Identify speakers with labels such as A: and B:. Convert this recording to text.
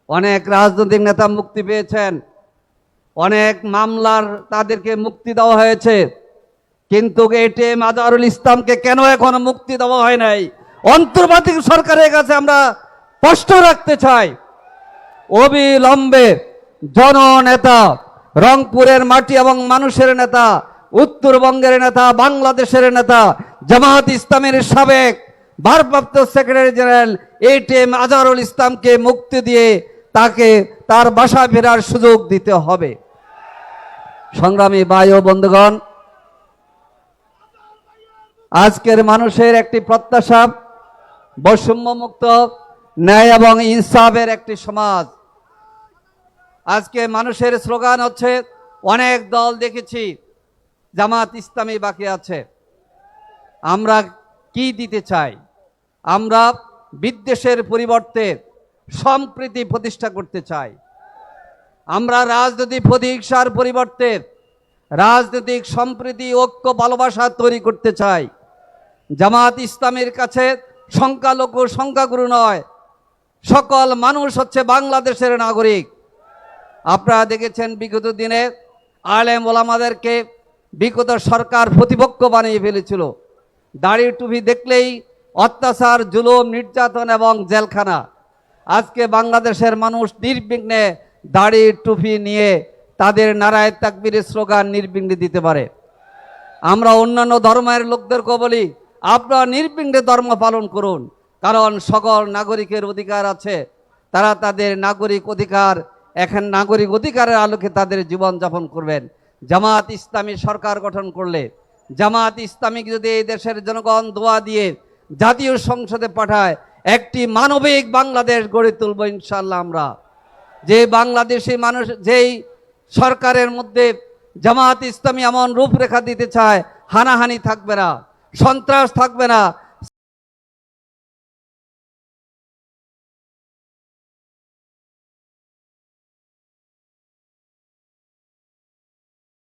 A: অনেক রাজনৈতিক নেতা মুক্তি পেয়েছেন, অনেক মামলার তাদেরকে মুক্তি দেওয়া হয়েছে, কিন্তু এটিএম আজহারুল ইসলামকে কেন এখনো মুক্তি দেওয়া হয় নাই? অন্তর্বর্তী সরকারের কাছে আমরা প্রশ্ন রাখতে চাই। অবিলম্বে জননেতা, রংপুরের মাটি এবং মানুষের নেতা, উত্তরবঙ্গের নেতা, বাংলাদেশের নেতা, জামাত ইসলামের সাবেক ভারপ্রাপ্ত সেক্রেটারি জেনারেল এটিএম আজহারুল ইসলামকে মুক্তি দিয়ে তাকে তার বাসায় ফেরার সুযোগ দিতে হবে। সংগ্রামী ভাই ও বন্ধুগণ, আজকের মানুষের একটি প্রত্যাশা বৈষম্যমুক্ত, ন্যায় এবং ইনসাফের একটি সমাজ। আজকে মানুষের স্লোগান হচ্ছে, অনেক দল দেখেছি, জামাত ইসলামী বাকি আছে। আমরা কি দিতে চাই? আমরা বিদ্বেষের পরিবর্তে সম্প্রীতি প্রতিষ্ঠা করতে চাই। আমরা রাজনৈতিক প্রতিহিংসার পরিবর্তে রাজনৈতিক সম্প্রীতি, ঐক্য, ভালোবাসা তৈরি করতে চাই। জামাত ইসলামের কাছে সংখ্যালঘু সংখ্যাগুরু নয়, সকল মানুষ হচ্ছে বাংলাদেশের নাগরিক। আপনারা দেখেছেন বিগত দিনে আলেম ওলামাদেরকে বিগত সরকার প্রতিপক্ষ বানিয়ে ফেলেছিল। দাড়ি টুপি দেখলেই অত্যাচার, জুলুম, নির্যাতন এবং জেলখানা। আজকে বাংলাদেশের মানুষ নির্বিঘ্নে দাড়ি টুপি নিয়ে তাদের নারায়ে তাকবীরের স্লোগান নির্বিঘ্নে দিতে পারে। আমরা অন্যান্য ধর্মের লোকদেরকে বলি, আপনারা নির্বিঘ্নে ধর্ম পালন করুন, কারণ সকল নাগরিকের অধিকার আছে। তারা তাদের নাগরিক অধিকার, এখন নাগরিক অধিকারের আলোকে তাদের জীবনযাপন করবেন। জামাত ইসলামী সরকার গঠন করলে, জামাত ইসলামী যদি এই দেশের জনগণ দোয়া দিয়ে জাতীয় সংসদে পাঠায়, একটি মানবিক বাংলাদেশ গড়ে তুলব ইনশাআল্লাহ। আমরা যে বাংলাদেশি মানুষ, যেই সরকারের মধ্যে জামাত ইসলামী এমন রূপরেখা দিতে চায়, হানাহানি থাকবে না, সন্ত্রাস থাকবে না,